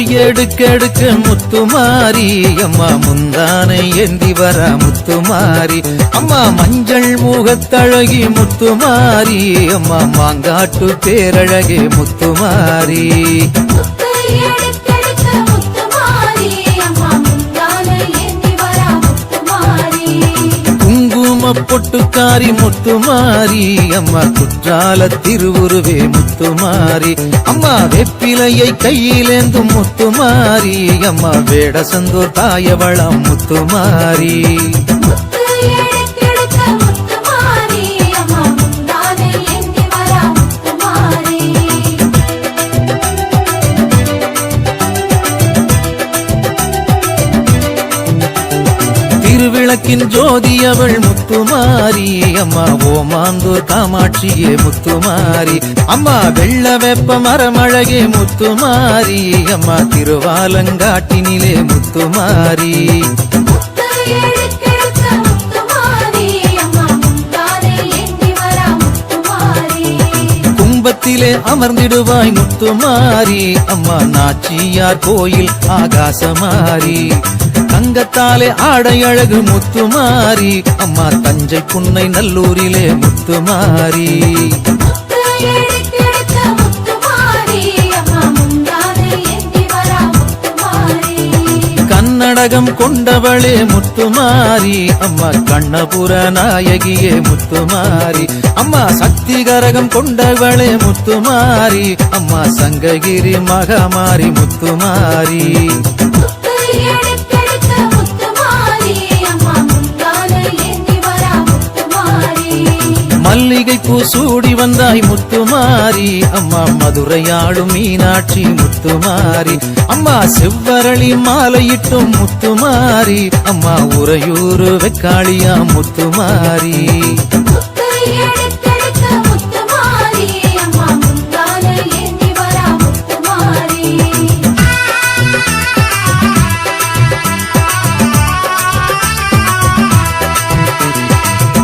எடுக்க முத்துமாரி அம்மா முந்தானை ஏந்தி வர முத்துமாரி அம்மா மஞ்சள் முகத்தழகி முத்துமாரி அம்மா மாங்காட்டு பேரழகே முத்துமாரி பொட்டுக்காரி முத்துமாரி அம்மா குற்றால திருவுருவே முத்துமாரி அம்மா வெப்பிலையை கையிலேந்தும் முத்துமாரி அம்மா வேடசந்தூர் தாயவளம் முத்துமாரி திருவிளக்கின் ஜோதி அவள் முத்துமாரி அம்மா ஓமாந்தூர் காமாட்சியே முத்துமாரி அம்மா வெள்ள வெப்ப மரமழகே முத்துமாரி அம்மா திருவாலங்காட்டினிலே முத்துமாரி கும்பத்திலே அமர்ந்திடுவாய் முத்துமாரி அம்மா நாச்சியார் கோயில் ஆகாசமாரி தங்கத்தாலே ஆடை அழகு முத்துமாரி அம்மா தஞ்சை புன்னை நல்லூரிலே முத்துமாரி கன்னடகம் கொண்டவளே முத்துமாரி அம்மா கண்ணபுர நாயகியே முத்துமாரி அம்மா சக்தி கரகம் கொண்டவளே முத்துமாரி அம்மா சங்ககிரி மகமாரி முத்துமாரி மல்லிகை பூ சூடி வந்தாய் முத்துமாரி அம்மா மதுரையாளும் மீனாட்சி முத்துமாரி அம்மா செவ்வரளி மாலையிட்டும் முத்துமாரி அம்மா உறையூரு வெக்காளியா முத்துமாரி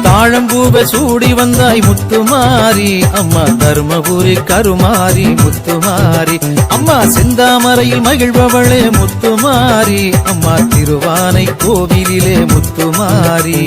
தாழம்பூவ சூடி வந்தாய் முத்துமாரி அம்மா தர்மபுரி கருமாரி முத்துமாரி அம்மா செந்தாமரையில் மகிழ்பவளே முத்துமாரி அம்மா திருவானை கோவிலிலே முத்துமாரி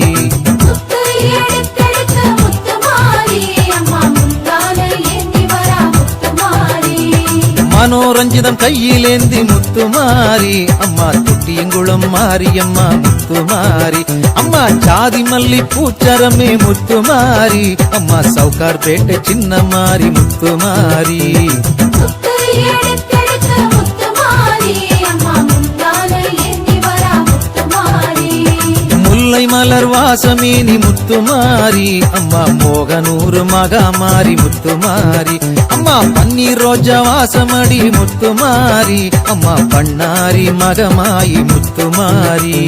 மனோரஞ்சிதம் கையிலேந்தி முத்துமாரி அம்மா தொட்டியங்குளம் மாரியம்மா முத்துமாரி அம்மா ஜாதி மல்லி பூச்சரமே முத்துமாரி அம்மா சவுகார்பேட்டை சின்னமாரி முத்துமாரி முல்லை மலர் வாசமேனி முத்துமாரி அம்மா மோகனூர் மகாமாரி முத்துமாரி அம்மா பன்னீர் ரோஜா வாசமடி முத்துமாரி அம்மா பண்ணாரி மகமாயி முத்துமாரி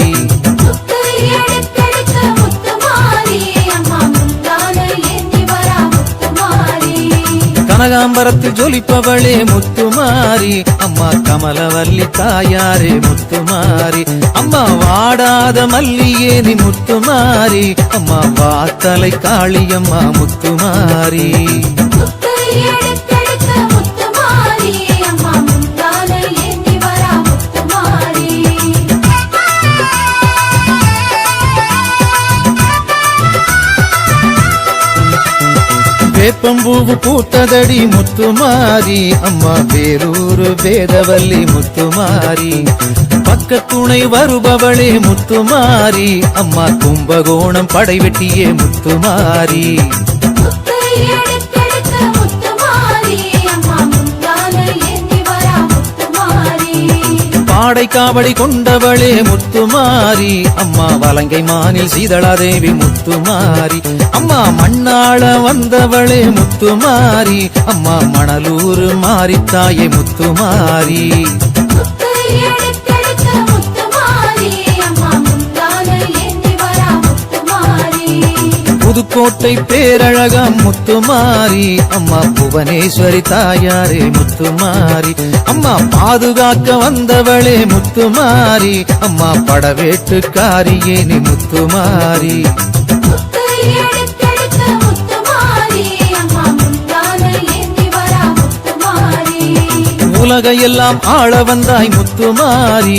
கனகாம்பரத்தில் ஜொலிப்பவளே முத்துமாரி அம்மா கமலவல்லி தாயாரே முத்துமாரி அம்மா வாடாத மல்லியேனி முத்துமாரி அம்மா வாத்தலை காளியம்மா முத்துமாரி வேப்பம்பூவு பூத்ததடி முத்துமாரி அம்மா வேலூர் வேதவல்லி முத்துமாரி பக்கத்துணை வருபவளே முத்துமாரி அம்மா கும்பகோணம் படைவெட்டியே முத்துமாரி பாடை காவடி கொண்டவளே முத்துமாரி அம்மா வலங்கை மானில் சீதளாதேவி முத்துமாரி அம்மா மண்ணாள வந்தவளே முத்துமாரி அம்மா மணலூர் மாரித்தாயே முத்துமாரி புதுக்கோட்டை பேரழகம் முத்துமாரி அம்மா புவனேஸ்வரி தாயாரே முத்துமாரி அம்மா பாதுகாக்க வந்தவளே முத்துமாரி அம்மா படவேட்டுக்காரியே நீ முத்துமாரி உலகையெல்லாம் ஆள வந்தாய் முத்துமாரி